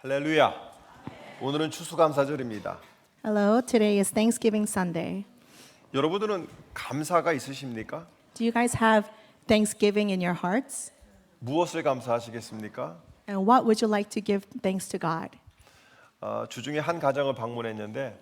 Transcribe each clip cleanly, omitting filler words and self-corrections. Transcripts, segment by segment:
할렐루야. 오늘은 추수감사절입니다. Hello, today is Thanksgiving Sunday. 여러분들은 감사가 있으십니까? Do you guys have Thanksgiving in your hearts? 무엇을 감사하시겠습니까? And what would you like to give thanks to God? 주중에 한 가정을 방문했는데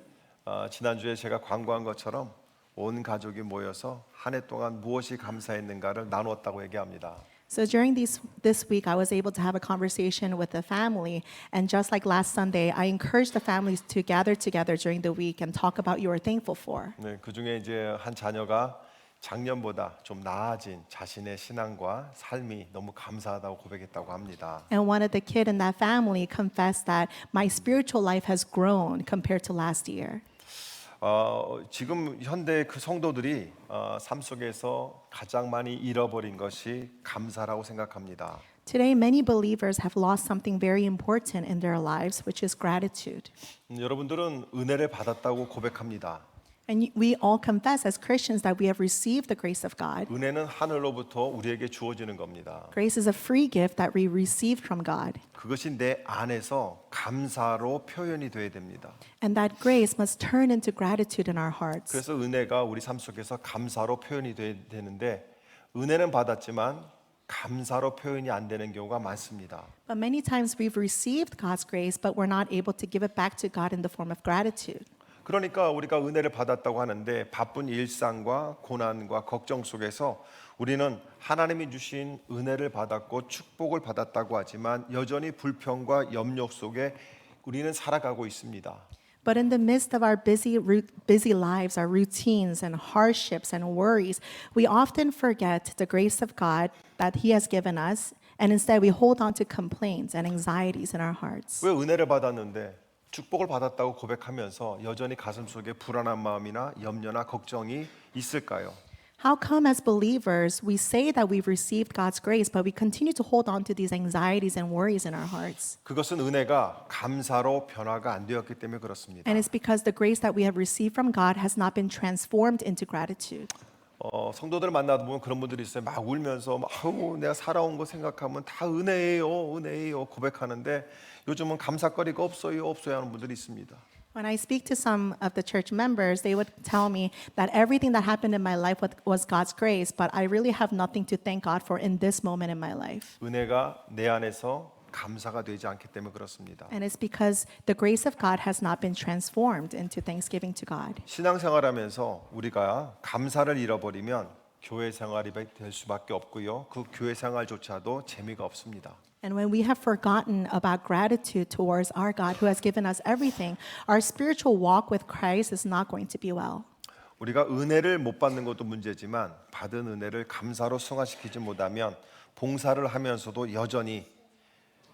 지난주에 제가 광고한 것처럼 온 가족이 모여서 한 해 동안 무엇이 감사했는가를 나누었다고 얘기합니다. So during this week, I was able to have a conversation with the family. And just like last Sunday, I encouraged the families to gather together during the week and talk about what you were thankful for. 네, 그 중에 이제 한 자녀가 작년보다 좀 나아진 자신의 신앙과 삶이 너무 감사하다고 고백했다고 합니다. And one of the kids in that family confessed that my spiritual life has grown compared to last year. 지금 현대 그 성도들이 삶 속에서 가장 많이 잃어버린 것이 감사라고 생각합니다. Today, many believers have lost something very important in their lives, which is gratitude. 여러분들은 은혜를 받았다고 고백합니다. And we all confess as Christians that we have received the grace of God. 은혜는 하늘로부터 우리에게 주어지는 겁니다. Grace is a free gift that we received from God. 그것이 내 안에서 감사로 표현이 돼야 됩니다. And that grace must turn into gratitude in our hearts. 그래서 은혜가 우리 삶 속에서 감사로 표현이 돼야 되는데 은혜는 받았지만 감사로 표현이 안 되는 경우가 많습니다. But many times we've received God's grace, but we're not able to give it back to God in the form of gratitude. 그러니까 우리가 은혜를 받았다고 하는데 바쁜 일상과 고난과 걱정 속에서 우리는 하나님이 주신 은혜를 받았고 축복을 받았다고 하지만 여전히 불평과 염려 속에 우리는 살아가고 있습니다. But in the midst of our busy lives, our routines and hardships and worries, we often forget the grace of God that He has given us, and instead we hold on to complaints and anxieties in our hearts. 왜 은혜를 받았는데 축복을 받았다고 고백하면서 여전히 가슴 속에 불안한 마음이나 염려나 걱정이 있을까요? How come as believers we say that we've received God's grace, but we continue to hold on to these anxieties and worries in our hearts? 그것은 은혜가 감사로 변화가 안 되었기 때문에 그렇습니다. And it's because the grace that we have received from God has not been transformed into gratitude. 성도들을 만나다 보면 그런 분들이 있어요. 막 울면서 내가 살아온 거 생각하면 다 은혜예요, 은혜예요 고백하는데 요즘은 감사거리가 없어요 하는 분들이 있습니다. When I speak to some of the church members, they would tell me that everything that happened in my life was God's grace, but I really have nothing to thank God for in this moment in my life. 은혜가 내 안에서 감사가 되지 않기 때문에 그렇습니다. And it's because the grace of God has not been transformed into thanksgiving to God. 신앙생활하면서 우리가 감사를 잃어버리면 교회 생활이 될 수밖에 없고요. 그 교회 생활조차도 재미가 없습니다. And when we have forgotten about gratitude towards our God who has given us everything, our spiritual walk with Christ is not going to be well. 우리가 은혜를 못 받는 것도 문제지만 받은 은혜를 감사로 승화시키지 못하면 봉사를 하면서도 여전히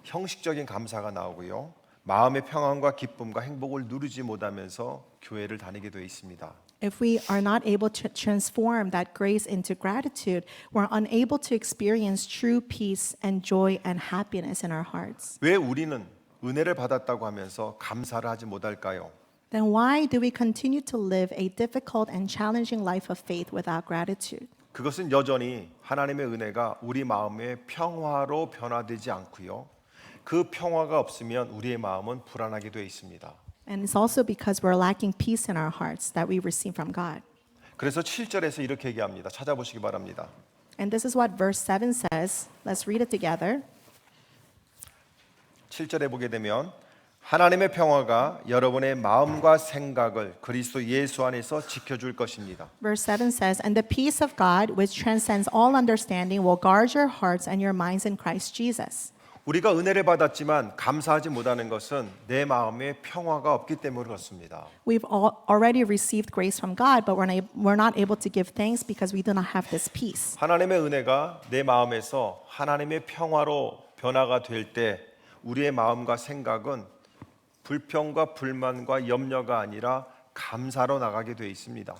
형식적인 감사가 나오고요. 마음의 평안과 기쁨과 행복을 누리지 못하면서 교회를 다니게 되어 있습니다. If we are not able to transform that grace into gratitude, we're unable to experience true peace and joy and happiness in our hearts. 왜 우리는 은혜를 받았다고 하면서 감사를 하지 못할까요? Then why do we continue to live a difficult and challenging life of faith without gratitude? 그것은 여전히 하나님의 은혜가 우리 마음의 평화로 변화되지 않고요. 그 평화가 없으면 우리의 마음은 불안하게 되어 있습니다. And it's also because we're lacking peace in our hearts that we receive from God. 그래서 7절에서 이렇게 얘기합니다. 찾아보시기 바랍니다. And this is what verse 7 says. Let's read it together. 7절에 보게 되면 하나님의 평화가 여러분의 마음과 생각을 그리스도 예수 안에서 지켜줄 것입니다. Verse 7 says, And the peace of God, which transcends all understanding, will guard your hearts and your minds in Christ Jesus. 우리가 은혜를 받았지만 감사하지 못하는 것은 내 마음에 평화가 없기 때문에 그렇습니다. We've already received grace from God, but we're not able to give thanks because we do not have this peace. 하나님의 은혜가 내 마음에서 하나님의 평화로 변화가 될 때 우리의 마음과 생각은 불평과 불만과 염려가 아니라 감사로 나가게 되어 있습니다.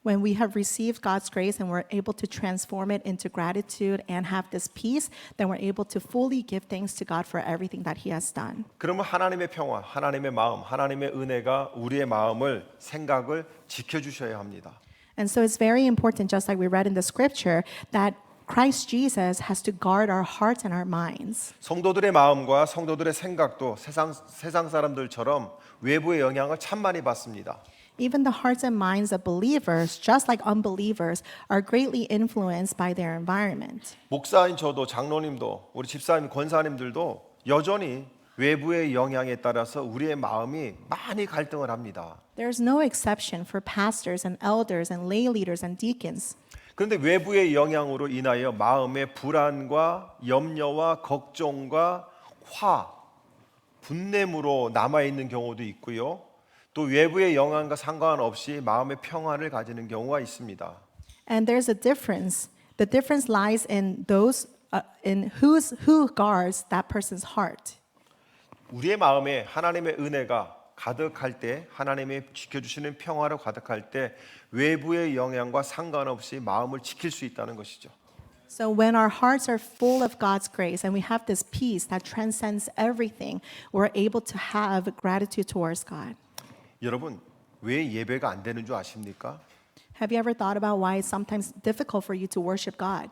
When we have received God's grace and we're able to transform it into gratitude and have this peace, then we're able to fully give thanks to God for everything that He has done. 그러면 하나님의 평화, 하나님의 마음, 하나님의 은혜가 우리의 마음을, 생각을 지켜주셔야 합니다. And so it's very important, just like we read in the scripture, that Christ Jesus has to guard our hearts and our minds. 성도들의 마음과 성도들의 생각도 세상 사람들처럼 외부의 영향을 참 많이 받습니다. Even the hearts and minds of believers, just like unbelievers, are greatly influenced by their environment. 목사인 저도 장로님도 우리 집사님 권사님들도 여전히 외부의 영향에 따라서 우리의 마음이 많이 갈등을 합니다. There's no exception for pastors and elders and lay leaders and deacons. 그런데 외부의 영향으로 인하여 마음의 불안과 염려와 걱정과 분냄으로 남아 있는 경우도 있고요. 또 외부의 영향과 상관없이 마음의 평안을 가지는 경우가 있습니다. And there's a difference. The difference lies in those in who guards that person's heart. 우리의 마음에 하나님의 은혜가 가득할 때, 하나님이 지켜주시는 평화로 가득할 때 외부의 영향과 상관없이 마음을 지킬 수 있다는 것이죠. So when our hearts are full of God's grace and we have this peace that transcends everything, we're able to have gratitude towards God. 여러분, 왜 예배가 안 되는 줄 아십니까? Have you ever thought about why it's sometimes difficult for you to worship God?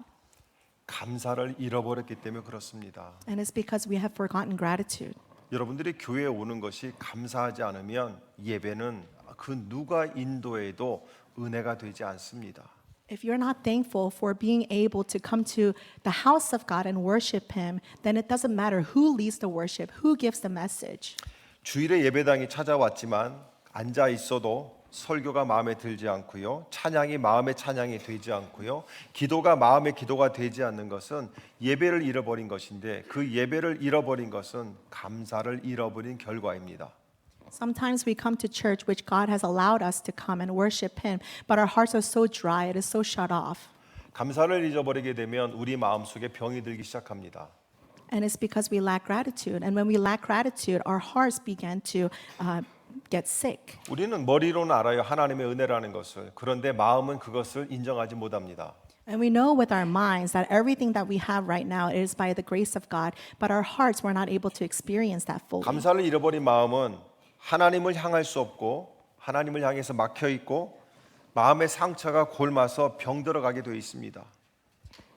감사를 잃어버렸기 때문에 그렇습니다. And it's because we have forgotten gratitude. 여러분들이 교회에 오는 것이 감사하지 않으면 예배는 그 누가 인도해도 은혜가 되지 않습니다. If you're not thankful for being able to come to the house of God and worship Him, then it doesn't matter who leads the worship, who gives the message. 주일에 예배당에 찾아왔지만 앉아 있어도 설교가 마음에 들지 않고요. 찬양이 마음의 찬양이 되지 않고요. 기도가 마음의 기도가 되지 않는 것은 예배를 잃어버린 것인데 그 예배를 잃어버린 것은 감사를 잃어버린 결과입니다. Sometimes we come to church which God has allowed us to come and worship Him, but our hearts are so dry, it is so shut off. 감사를 잊어버리게 되면 우리 마음속에 병이 들기 시작합니다. And it's because we lack gratitude. And when we lack gratitude, our hearts begin to get sick. 우리는 머리로는 알아요. 하나님의 은혜라는 것을. 그런데 마음은 그것을 인정하지 못합니다. And we know with our minds that everything that we have right now is by the grace of God, but our hearts were not able to experience that fully. 감사를 잃어버린 마음은 하나님을 향할 수 없고 하나님을 향해서 막혀 있고 마음의 상처가 골마서 병들어가게 되어 있습니다.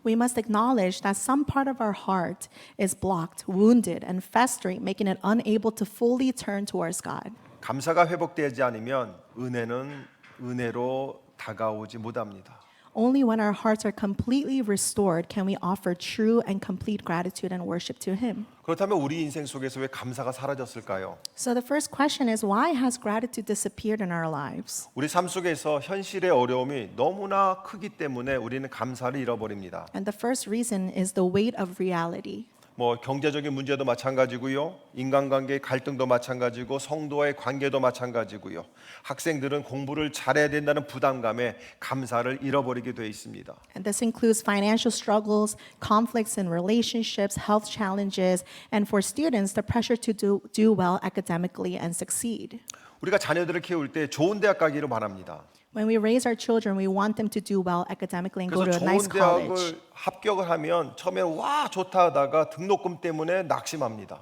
We must acknowledge that some part of our heart is blocked, wounded, and festering, making it unable to fully turn towards God. 감사가 회복되지 않으면 은혜는 은혜로 다가오지 못합니다. Only when our hearts are completely restored can we offer true and complete gratitude and worship to Him. 그렇다면 우리 인생 속에서 왜 감사가 사라졌을까요? So the first question is, why has gratitude disappeared in our lives? 우리 삶 속에서 현실의 어려움이 너무나 크기 때문에 우리는 감사를 잃어버립니다. And the first reason is the weight of reality. 뭐 경제적인 문제도 마찬가지고요. 인간관계의 갈등도 마찬가지고 성도와의 관계도 마찬가지고요. 학생들은 공부를 잘해야 된다는 부담감에 감사를 잃어버리게 돼 있습니다. And this includes financial struggles, conflicts in relationships, health challenges, and for students, the pressure to do well academically and succeed. 우리가 자녀들을 키울 때 좋은 대학 가기를 바랍니다. When we raise our children, we want them to do well academically and go to 그래서 a nice 좋은 college. 대학을 합격을 하면 처음에는 와 좋다 하다가 등록금 때문에 낙심합니다.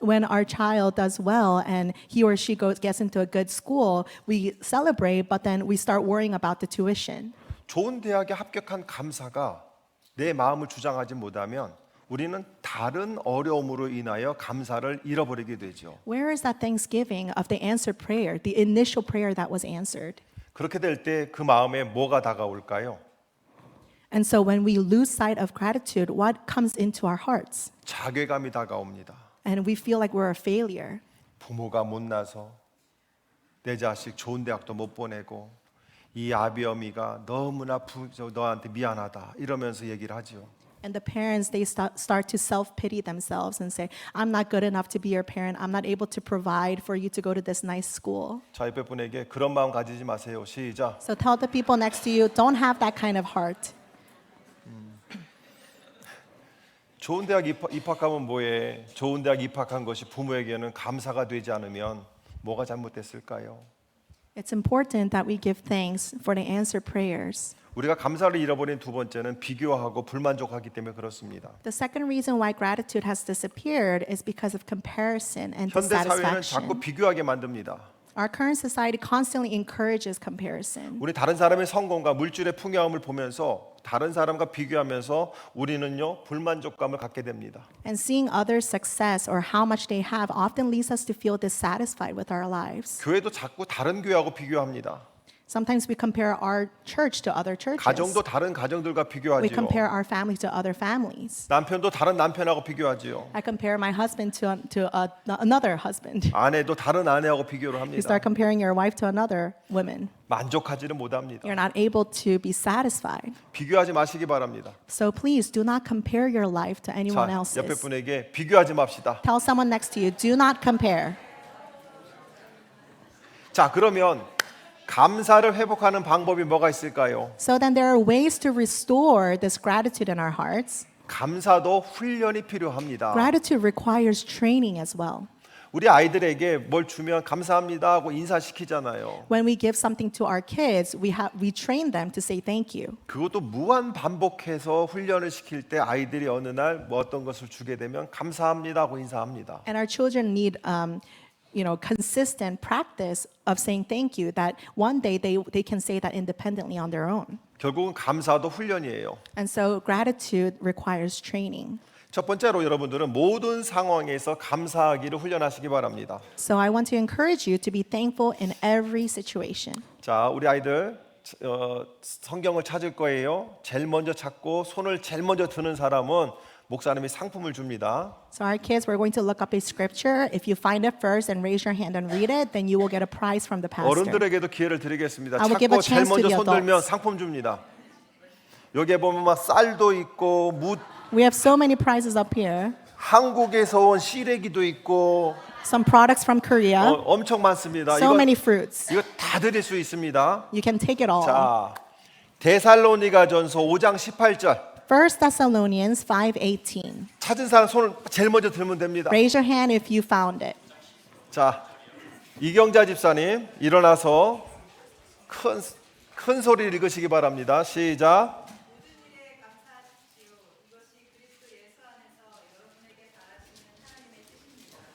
When our child does well and he or she gets into a good school, we celebrate, but then we start worrying about the tuition. 좋은 대학에 합격한 감사가 내 마음을 주장하지 못하면 우리는 다른 어려움으로 인하여 감사를 잃어버리게 되죠. Where is that thanksgiving of the answered prayer, the initial prayer that was answered? 그렇게 될 때 그 마음에 뭐가 다가올까요? And so when we lose sight of gratitude, what comes into our hearts? 자괴감이 다가옵니다. And we feel like we're a failure. 부모가 못나서 내 자식 좋은 대학도 못 보내고 이 아비 어미가 너무나 너한테 미안하다 이러면서 얘기를 하죠. And the parents, they start to self-pity themselves and say, I'm not good enough to be your parent. I'm not able to provide for you to go to this nice school. 자, 옆에 분에게 그런 마음 가지지 마세요. 시작. So tell the people next to you, don't have that kind of heart. 좋은 대학 입학하면 뭐해? 좋은 대학 입학한 것이 부모에게는 감사가 되지 않으면 뭐가 잘못됐을까요? It's important that we give thanks for the answered prayers. 우리가 감사를 잃어버린 두 번째는 비교하고 불만족하기 때문에 그렇습니다. The second reason why gratitude has disappeared is because of comparison and 현대 사회는 dissatisfaction. 자꾸 비교하게 만듭니다. Our current society constantly encourages comparison. 우리 다른 사람의 성공과 물질의 풍요함을 보면서 다른 사람과 비교하면서 우리는요 불만족감을 갖게 됩니다. And seeing others' success or how much they have often leads us to feel dissatisfied with our lives. 교회도 자꾸 다른 교회하고 비교합니다. Sometimes we compare our church to other churches. 가정도 다른 가정들과 We 비교하지요. compare our family to other families. 남편도 다른 남편하고 비교하지요. I compare my husband to another husband. 아내도 다른 아내하고 비교를 You 합니다. start comparing your wife to another woman. 만족하지를 못합니다. You're not able to be satisfied. 비교하지 마시기 바랍니다. So please do not compare your life to anyone 자, else's. 옆에 분에게 비교하지 맙시다. Tell someone next to you, do not compare. 자, 그러면 감사를 회복하는 방법이 뭐가 있을까요? So then there are ways to restore this gratitude in our hearts. 감사도 훈련이 필요합니다. Gratitude requires training as well. 우리 아이들에게 뭘 주면 감사합니다 하고 인사시키잖아요. When we give something to our kids, we train them to say thank you. 그것도 무한 반복해서 훈련을 시킬 때 아이들이 어느 날 뭐 어떤 것을 주게 되면 감사합니다 하고 인사합니다. And our children need consistent practice of saying thank you that one day they can say that independently on their own. 결국은 감사도 훈련이에요. And so gratitude requires training. 첫 번째로 여러분들은 모든 상황에서 감사하기를 훈련하시기 바랍니다. So I want to encourage you to be thankful in every situation. 자, 우리 아이들 성경을 찾을 거예요. 제일 먼저 찾고 손을 제일 먼저 드는 사람은 목사님이 상품을 줍니다. So our kids, we're going to look up a scripture. If you find it first and raise your hand and read it, then you will get a prize from the pastor. 어른들에게도 기회를 드리겠습니다. I will give a 찾고 제일 chance to 먼저 the 손 들면 adults. 상품 줍니다. 여기에 보면 막 쌀도 있고 We have so many prizes up here. 한국에서 온 시래기도 있고 Some products from Korea. 엄청 많습니다. So many fruits. 이거 다 드릴 수 있습니다. You can take it all. 자, 데살로니가전서 5장 18절 1 Thessalonians 5:18. 찾은 사람 손을 제일 먼저 들면 됩니다. Raise your hand if you found it. 자, 이경자 집사님 일어나서 큰 소리를 읽으시기 바랍니다. 시작.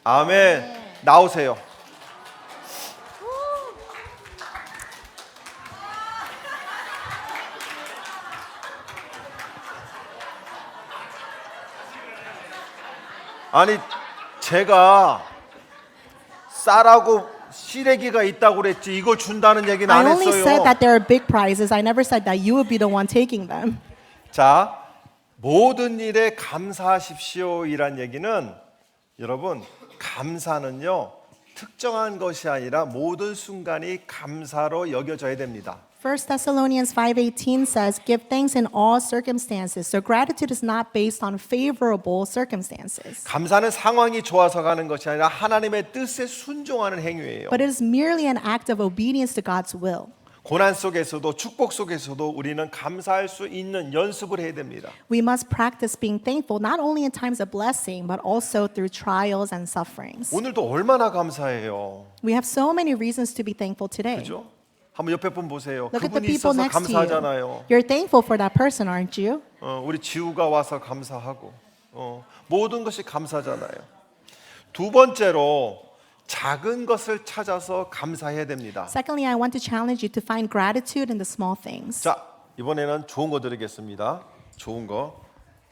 아멘. 나오세요. 아니 제가 쌀하고 시래기가 있다고 그랬지 이걸 준다는 얘기는 I 안 only said 했어요. that there are big prizes. I never said that you would be the one taking them. 자, 모든 일에 감사하십시오 이란 얘기는 여러분 감사는요 특정한 것이 아니라 모든 순간이 감사로 여겨져야 됩니다. 1 Thessalonians 5:18 says, "Give thanks in all circumstances." So gratitude is not based on favorable circumstances, 감사는 상황이 좋아서 가는 것이 아니라 하나님의 뜻에 순종하는 행위예요. but it is merely an act of obedience to God's will. 고난 속에서도 축복 속에서도 우리는 감사할 수 있는 연습을 해야 됩니다. We must practice being thankful not only in times of blessing, but also through trials and sufferings. 오늘도 얼마나 감사해요. We have so many reasons to be thankful today. 그죠? 한번 옆에 분 보세요. Look at the 그분이 people 있어서 next to 감사하잖아요. you. You're thankful for that person, aren't you? 우리 지우가 와서 감사하고 모든 것이 감사잖아요. 두 번째로 작은 것을 찾아서 감사해야 됩니다. Secondly, I want to challenge you to find gratitude in the small things. 자, 이번에는 좋은 거 드리겠습니다. 좋은 거.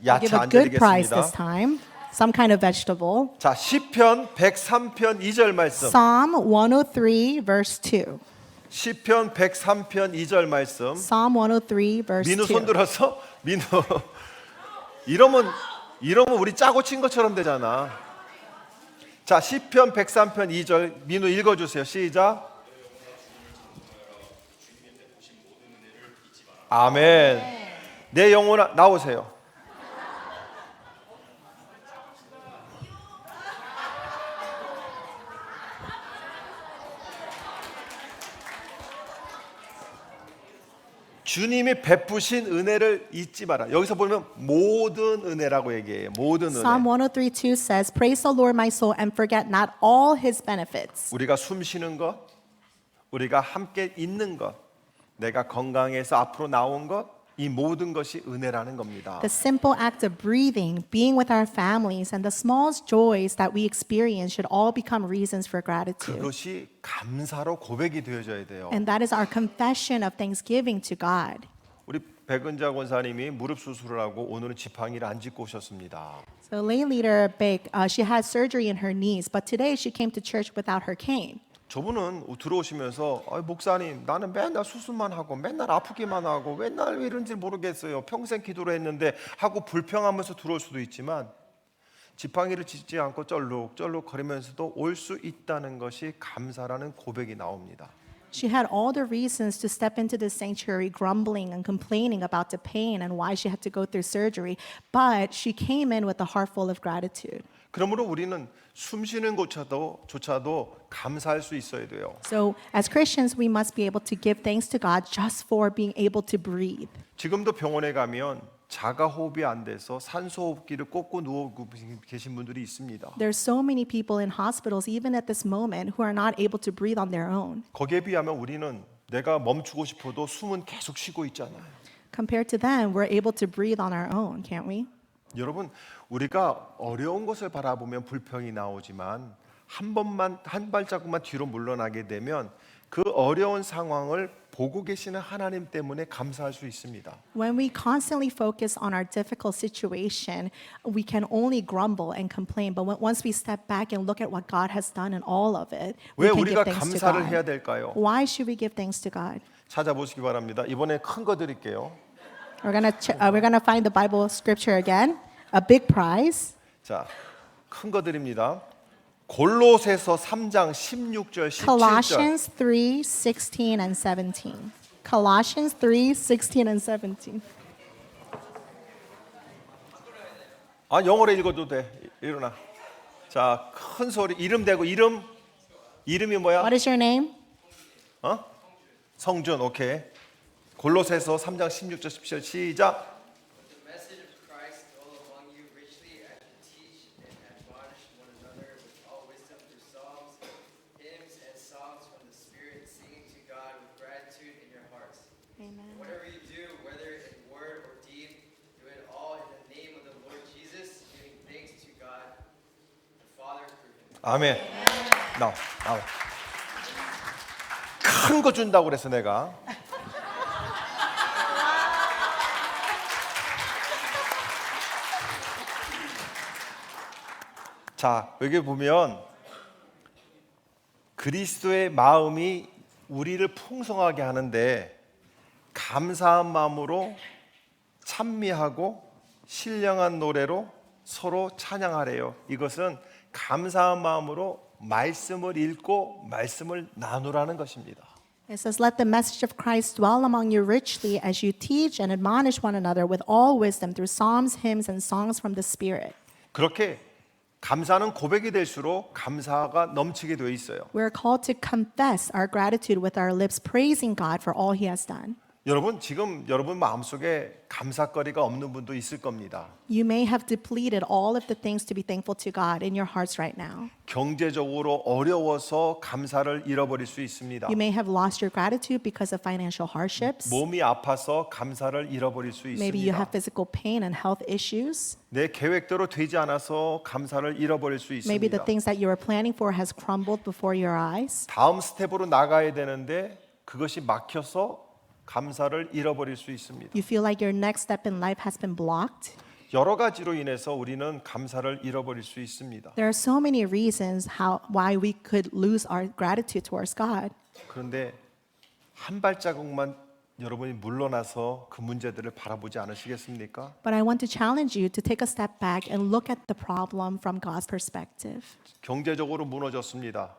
I'll 야채 give a 안 good prize 드리겠습니다. this time. Some kind of vegetable. 자, 시편 103편 2절 말씀. Psalm 103, verse 2. 시편 103편 2절 말씀. Psalm 103, verse 민우 2. 손 들어서 민우 이러면 우리 짜고 친 것처럼 되잖아. 자, 시편 103편 2절 민우 읽어 주세요. 시작. 아멘. 내 영혼아 나오세요. 주님이 베푸신 은혜를 잊지 마라. 여기서 보면 모든 은혜라고 얘기해요. 모든 은혜. Psalm 103:2 says, "Praise the Lord, my soul, and forget not all His benefits." 우리가 숨 쉬는 것, 우리가 함께 있는 것, 내가 건강해서 앞으로 나온 것, 이 모든 것이 은혜라는 겁니다. The simple act of breathing, being with our families, and the small joys that we experience should all become reasons for gratitude. 그것이 감사로 고백이 되어져야 돼요. And that is our confession of thanksgiving to God. 우리 백은자 권사님이 무릎 수술을 하고 오늘은 지팡이를 안 짚고 오셨습니다. So lay leader Beck, she had surgery in her knees, but today she came to church without her cane. 저분은 들어오시면서 목사님 나는 맨날 수술만 하고 맨날 아프기만 하고 맨날 왜 이런지 모르겠어요. 평생 기도를 했는데 하고 불평하면서 들어올 수도 있지만 지팡이를 짚지 않고 쩔룩쩔룩 거리면서도 올 수 있다는 것이 감사라는 고백이 나옵니다. She had all the reasons to step into the sanctuary grumbling and complaining about the pain and why she had to go through surgery, but she came in with a heart full of gratitude. 그러므로 우리는 숨 쉬는 조차도 감사할 수 있어야 돼요. So, as Christians, we must be able to give thanks to God just for being able to breathe. 지금도 병원에 가면 자가 호흡이 안 돼서 산소 호흡기를 꽂고 누워 계신 분들이 있습니다. There's so many people in hospitals, even at this moment, who are not able to breathe on their own. 거기에 비하면 우리는 내가 멈추고 싶어도 숨은 계속 쉬고 있잖아요. Compared to them, we're able to breathe on our own, can't we? 여러분, 우리가 어려운 것을 바라보면 불평이 나오지만 한 발자국만 뒤로 물러나게 되면 그 어려운 상황을 보고 계시는 하나님 때문에 감사할 수 있습니다. When we constantly focus on our difficult situation, we can only grumble and complain. But once we step back and look at what God has done in all of it, we 왜 can 우리가 give thanks to 감사를 해야 God. 될까요? Why should we give thanks to God? 찾아보시기 바랍니다. 이번에 큰 거 드릴게요. We're gonna find the Bible scripture again, a big prize. 자, 큰 거 드립니다. 골로새서 3장 16절 17절. Colossians 3:16 and 17. Colossians 3:16 and 17. 영어로 읽어도 돼. 일어나. 자, 큰 소리 이름 대고 이름이 뭐야? What is your name? 성준. 오케이. 골로새서 3장 16절 17절 시작. The message of Christ dwell among you richly as you teach and admonish one another with all wisdom through psalms, hymns, and songs from the Spirit, singing to God with gratitude in your hearts. Amen. Whatever you do, whether in word or deed, do it all in the name of the Lord Jesus, giving thanks to God the Father through him. 아멘. 나와. 큰 거 준다고 그래서 내가. 자, 여기 보면 그리스도의 마음이 우리를 풍성하게 하는데 감사한 마음으로 찬미하고 신령한 노래로 서로 찬양하래요. 이것은 감사한 마음으로 말씀을 읽고 말씀을 나누라는 것입니다. It says, "Let the message of Christ dwell among you richly as you teach and admonish one another with all wisdom through psalms, hymns, and songs from the Spirit." 그렇게 감사는 고백이 될수록 감사가 넘치게 되어 있어요. We're called to confess our gratitude with our lips, praising God for all He has done. 여러분 지금 여러분 마음속에 감사거리가 없는 분도 있을 겁니다. You may have depleted all of the things to be thankful to God in your hearts right now. 경제적으로 어려워서 감사를 잃어버릴 수 있습니다. You may have lost your gratitude because of financial hardships. 몸이 아파서 감사를 잃어버릴 수 Maybe you have 있습니다. physical pain and health issues. 내 계획대로 되지 않아서 감사를 잃어버릴 수 Maybe the 있습니다. things that you were planning for has crumbled before your eyes. 다음 스텝으로 나가야 되는데 그것이 막혀서 감사를 잃어버릴 수 있습니다. You feel like your next step in life has been blocked. 여러 가지로 인해서 우리는 감사를 잃어버릴 수 있습니다. There are so many reasons why we could lose our gratitude towards God. 그런데 한 발자국만 여러분이 물러나서 그 문제들을 바라보지 않으시겠습니까? But I want to challenge you to take a step back and look at the problem from God's perspective. 경제적으로 무너졌습니다.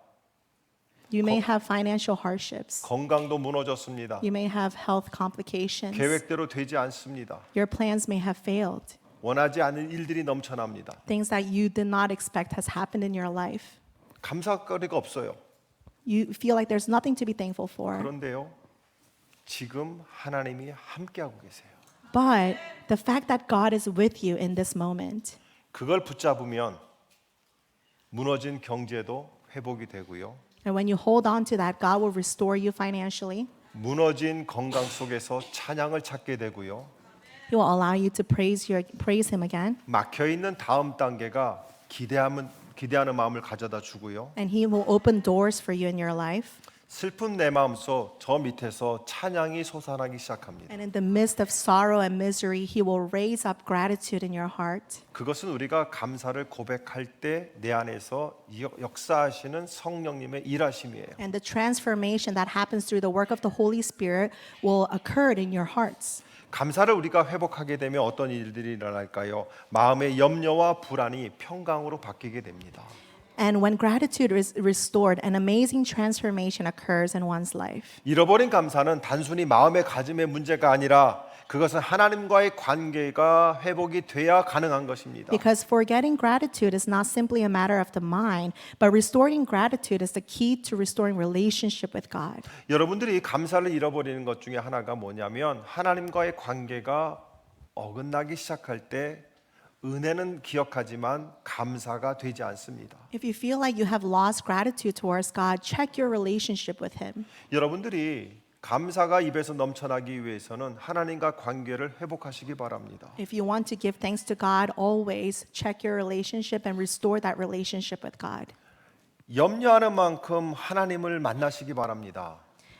You may have financial hardships. 건강도 무너졌습니다. You may have health complications. 계획대로 되지 않습니다. Your plans may have failed. 원하지 않은 일들이 넘쳐납니다. Things that you did not expect has happened in your life. 감사거리가 없어요. You feel like there's nothing to be thankful for. 그런데요, 지금 하나님이 함께하고 계세요. But the fact that God is with you in this moment, 그걸 붙잡으면 무너진 경제도 회복이 되고요. and when you hold on to that, God will restore you financially. 무너진 건강 속에서 찬양을 찾게 되고요. He will allow you to praise Him again, 막혀 있는 다음 단계가 기대하는 마음을 가져다 주고요. and He will open doors for you in your life. 슬픈 내 마음속 저 밑에서 찬양이 솟아나기 시작합니다. And in the midst of sorrow and misery, He will raise up gratitude in your heart. 그것은 우리가 감사를 고백할 때 내 안에서 역사하시는 성령님의 일하심이에요. And the transformation that happens through the work of the Holy Spirit will occur in your hearts. 감사를 우리가 회복하게 되면 어떤 일들이 일어날까요? 마음의 염려와 불안이 평강으로 바뀌게 됩니다. And when gratitude is restored, an amazing transformation occurs in one's life. 잃어버린 감사는 단순히 마음의 가짐의 문제가 아니라 그것은 하나님과의 관계가 회복이 돼야 가능한 것입니다. Because forgetting gratitude is not simply a matter of the mind, but restoring gratitude is the key to restoring relationship with God. 여러분들이 감사를 잃어버리는 것 중에 하나가 뭐냐면 하나님과의 관계가 어긋나기 시작할 때 은혜는 기억하지만 감사가 되지 않습니다. If you feel like you have lost gratitude towards God, check your relationship with Him. 여러분들이 감사가 입에서 넘쳐나기 위해서는 하나님과 관계를 회복하시기 바랍니다. If you want to give thanks to God, always check your relationship and restore that relationship with God. 염려하는 만큼 하나님을 만나시기 바랍니다.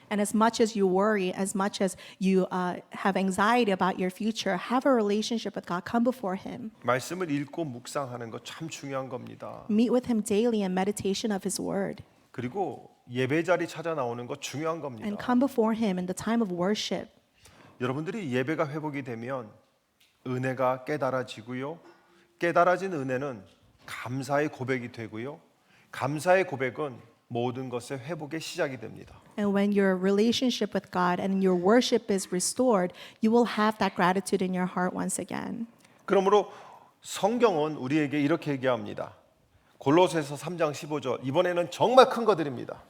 And as much as you worry, as much as you have anxiety about your future, have a relationship with God. Come before Him. 말씀을 읽고 묵상하는 것 참 중요한 겁니다. Meet with Him daily in meditation of His Word. 그리고 예배 자리 찾아 나오는 것 중요한 겁니다. And come before Him in the time of worship. 여러분들이 예배가 회복이 되면 은혜가 깨달아지고요. 깨달아진 은혜는 감사의 고백이 되고요. 감사의 고백은 모든 것의 회복의 시작이 됩니다. And when your relationship with God and your worship is restored, you will have that gratitude in your heart once again. 그러므로 성경은 우리에게 이렇게 얘기합니다. 골로새서 3장 15절. 이번에는 정말 큰 거 드립니다.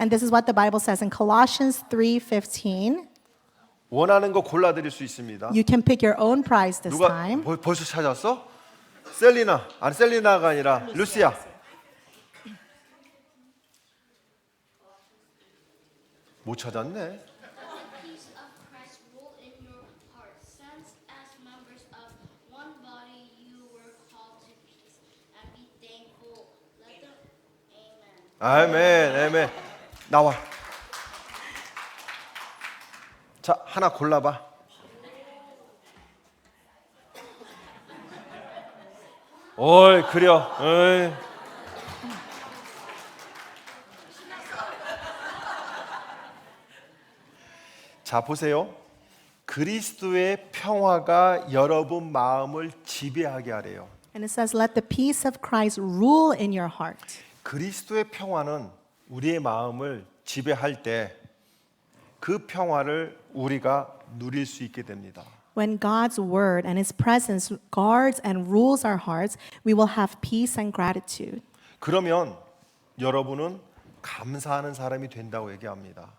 And this is what the Bible says in Colossians 3:15. 원하는 거 골라 드릴 수 있습니다. You can pick your own prize this 누가 time. 벌써 찾았어? 셀리나. 아니 셀리나가 아니라 루시아. 못 찾았네. Peace of Christ rule in your hearts, since as members of one body you were called to peace, and be thankful. Let the Amen. 아멘. 나와. 자, 하나 골라봐. 어이, 그려. 어이. 자, 보세요. 그리스도의 평화가 여러분 마음을 지배하게 하래요. And it says, let the peace of Christ rule in your heart. 그리스도의 평화는 우리의 마음을 지배할 때 그 평화를 우리가 누릴 수 있게 됩니다. When God's word and His presence guards and rules our hearts, we will have peace and gratitude. 그러면 여러분은 감사하는 사람이 된다고 얘기합니다.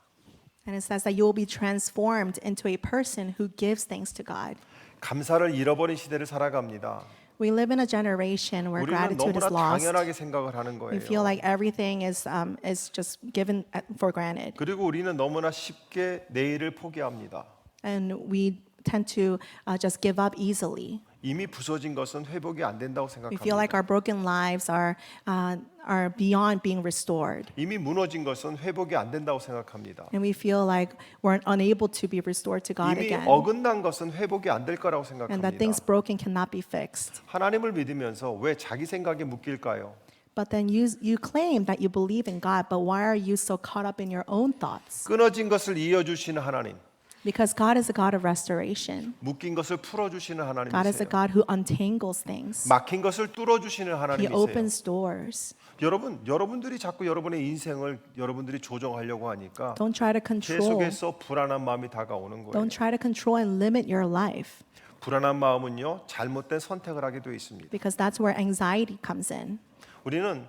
And it says that you will be transformed into a person who gives thanks to God. 감사를 잃어버린 시대를 살아갑니다. We live in a generation where 우리는 gratitude is 너무나 lost. 당연하게 생각을 하는 We feel 거예요. like everything is just given for granted. 그리고 우리는 너무나 쉽게 내일을 포기합니다. And we tend to just give up easily. 이미 부서진 것은 회복이 안 된다고 We feel like 생각합니다. our broken lives are beyond being restored. 이미 무너진 것은 회복이 안 된다고 생각합니다. And we feel like we're unable to be restored to God 이미 again. 어긋난 것은 회복이 안 될 거라고 And 생각합니다. that things broken cannot be fixed. 하나님을 믿으면서 왜 자기 생각에 묶일까요? But then you claim that you believe in God, but why are you so caught up in your own thoughts? 끊어진 것을 이어주시는 하나님, Because God is a God of restoration. 묶인 것을 풀어주시는 God is a 하나님이세요. God who untangles things. 막힌 것을 뚫어주시는 He 하나님이세요. opens doors. 여러분들이 자꾸 여러분의 인생을 여러분들이 조정하려고 하니까 Don't try to 제 control. 속에서 불안한 마음이 다가오는 거예요. Don't try to control and limit your life. 불안한 마음은요, 잘못된 선택을 하게 되어 있습니다. Because that's where anxiety comes in. 우리는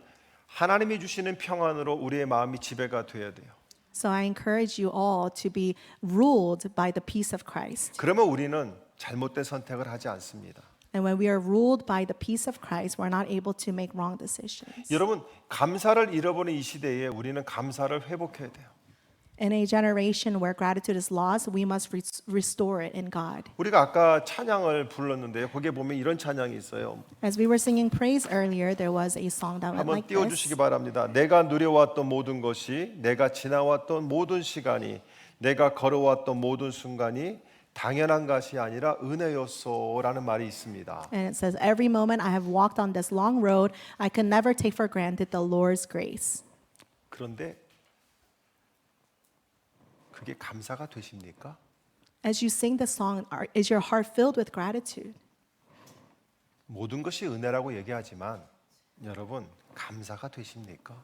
하나님이 주시는 평안으로 우리의 마음이 지배가 되어야 돼요. So I encourage you all to be ruled by the peace of Christ. 그러면 우리는 잘못된 선택을 하지 않습니다. And when we are ruled by the peace of Christ, we're not able to make wrong decisions. 여러분, 감사를 잃어버린 이 시대에 우리는 감사를 회복해야 돼요. In a generation where gratitude is lost, we must restore it in God. 우리가 아까 찬양을 불렀는데요. 거기에 보면 이런 찬양이 있어요. As we were singing praise earlier, there was a song that went 한번 like 띄워주시기 this. 바랍니다. 내가 누려왔던 모든 것이, 내가 지나왔던 모든 시간이, 내가 걸어왔던 모든 순간이 당연한 것이 아니라 은혜였소라는 말이 있습니다. And it says, every moment I have walked on this long road, I can never take for granted the Lord's grace. 그런데 그게 감사가 되십니까? As you sing the song, is your heart filled with gratitude? 모든 것이 은혜라고 얘기하지만 여러분 감사가 되십니까?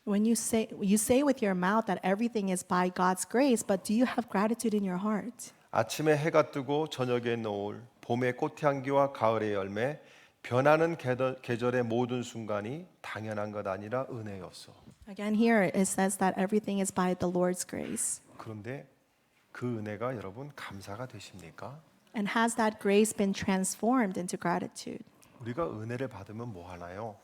When you say with your mouth that everything is by God's grace, but do you have gratitude in your heart? 아침에 해가 뜨고 저녁에 노을, 봄의 꽃향기와 가을의 열매, 변하는 계절의 모든 순간이 당연한 것 아니라 은혜였어. Again, here it says that everything is by the Lord's grace. 그런데 그 은혜가 여러분 감사가 되십니까? And has that grace been transformed into gratitude? 우리가 은혜를 받으면 뭐 하나요?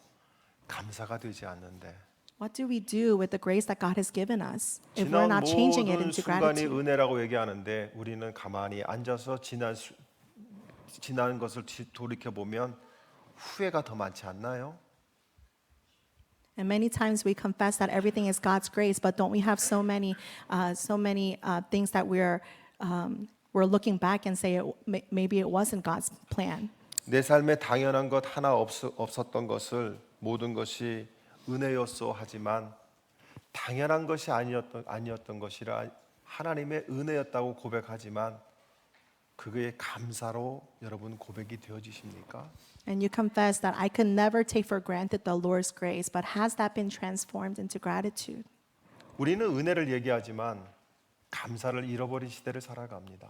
감사가 되지 않는데 What do we do with the grace that God has given us if we're 지난 not changing it 모든 into 순간이 gratitude? 은혜라고 얘기하는데 우리는 가만히 앉아서 지난 것을 돌이켜 보면 후회가 더 많지 않나요? And many times we confess that everything is God's grace, but don't we have so many things that we're looking back and say maybe it wasn't God's plan? 내 삶에 당연한 것 하나 없었던 것을 모든 것이 은혜였소 하지만 당연한 것이 아니었던 것이라 하나님의 은혜였다고 고백하지만 그게 감사로 여러분 고백이 되어지십니까? And you confess that I could never take for granted the Lord's grace, but has that been transformed into gratitude? 우리는 은혜를 얘기하지만 감사를 잃어버린 시대를 살아갑니다.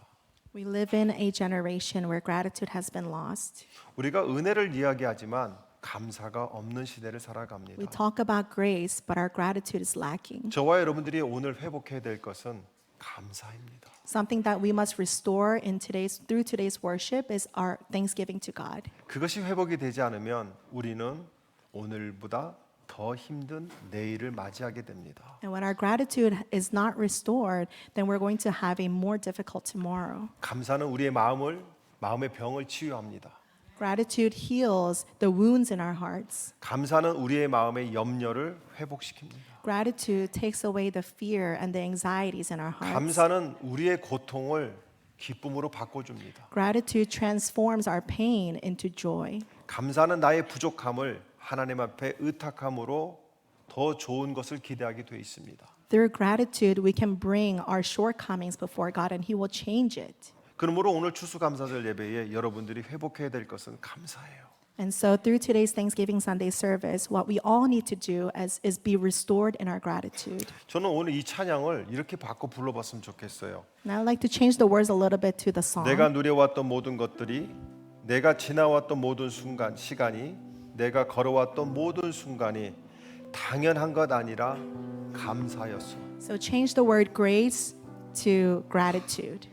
We live in a generation where gratitude has been lost. 우리가 은혜를 이야기하지만 감사가 없는 시대를 We 살아갑니다. talk about grace, but our gratitude is lacking. 저와 여러분들이 오늘 회복해야 될 것은 감사입니다. Something that we must restore through today's worship is our thanksgiving to God. 그것이 회복이 되지 않으면 우리는 오늘보다 더 힘든 내일을 맞이하게 됩니다. And when our gratitude is not restored, then we're going to have a more difficult tomorrow. 감사는 우리의 마음의 병을 치유합니다. Gratitude heals the wounds in our hearts. 감사는 우리의 마음의 염려를 회복시킵니다. Gratitude takes away the fear and the anxieties in our hearts. 감사는 우리의 고통을 기쁨으로 바꿔줍니다. Gratitude transforms our pain into joy. 감사는 나의 부족함을 하나님 앞에 의탁함으로 더 좋은 것을 기대하게 돼 있습니다. Through gratitude, we can bring our shortcomings before God and He will change it. 그러므로 오늘 추수감사절 예배에 여러분들이 회복해야 될 것은 감사예요. And so through today's Thanksgiving Sunday service, what we all need to do is be restored in our gratitude. 저는 오늘 이 찬양을 이렇게 바꿔 불러봤으면 좋겠어요. And I'd like to change the words a little bit to the song. 내가 누려왔던 모든 것들이, 내가 지나왔던 모든 시간이, 내가 걸어왔던 모든 순간이 당연한 것 아니라 감사였어. So change the word grace to gratitude.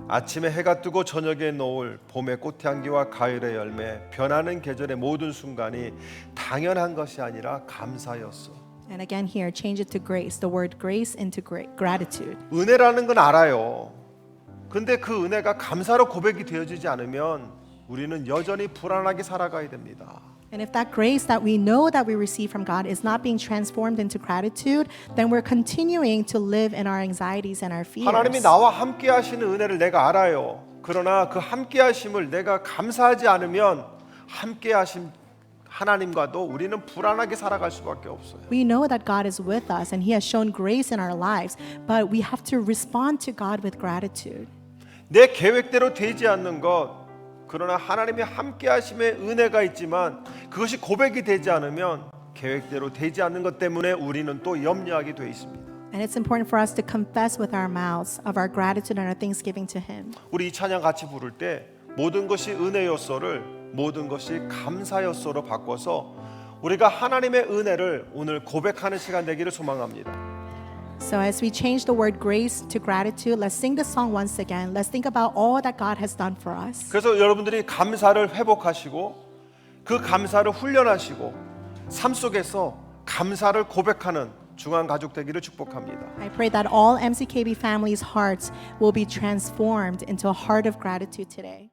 아침에 해가 뜨고 저녁에 노을, 봄의 꽃향기와 가을의 열매, 변하는 계절의 모든 순간이 당연한 것이 아니라 감사였어. And again here, change it to grace, the word grace into gratitude. 은혜라는 건 알아요. 근데 그 은혜가 감사로 고백이 되어지지 않으면 우리는 여전히 불안하게 살아가야 됩니다. And if that grace that we know that we receive from God is not being transformed into gratitude, then we're continuing to live in our anxieties and our fears. 하나님이 나와 함께 하시는 은혜를 내가 알아요. 그러나 그 함께 하심을 내가 감사하지 않으면 함께 하심 하나님과도 우리는 불안하게 살아갈 수밖에 없어요. We know that God is with us and He has shown grace in our lives, but we have to respond to God with gratitude. 내 계획대로 되지 않는 것, 그러나 하나님이 함께 하심의 은혜가 있지만 그것이 고백이 되지 않으면 계획대로 되지 않는 것 때문에 우리는 또 염려하게 돼 있습니다. And it's important for us to confess with our mouths of our gratitude and our thanksgiving to Him. 우리 이 찬양 같이 부를 때 모든 것이 은혜였소를 모든 것이 감사였소로 바꿔서 우리가 하나님의 은혜를 오늘 고백하는 시간 되기를 소망합니다. So as we change the word grace to gratitude, let's sing the song once again. Let's think about all that God has done for us. 그래서 여러분들이 감사를 회복하시고 그 감사를 훈련하시고 삶 속에서 감사를 고백하는 중한 가족 되기를 축복합니다. I pray that all MCKB families' hearts will be transformed into a heart of gratitude today.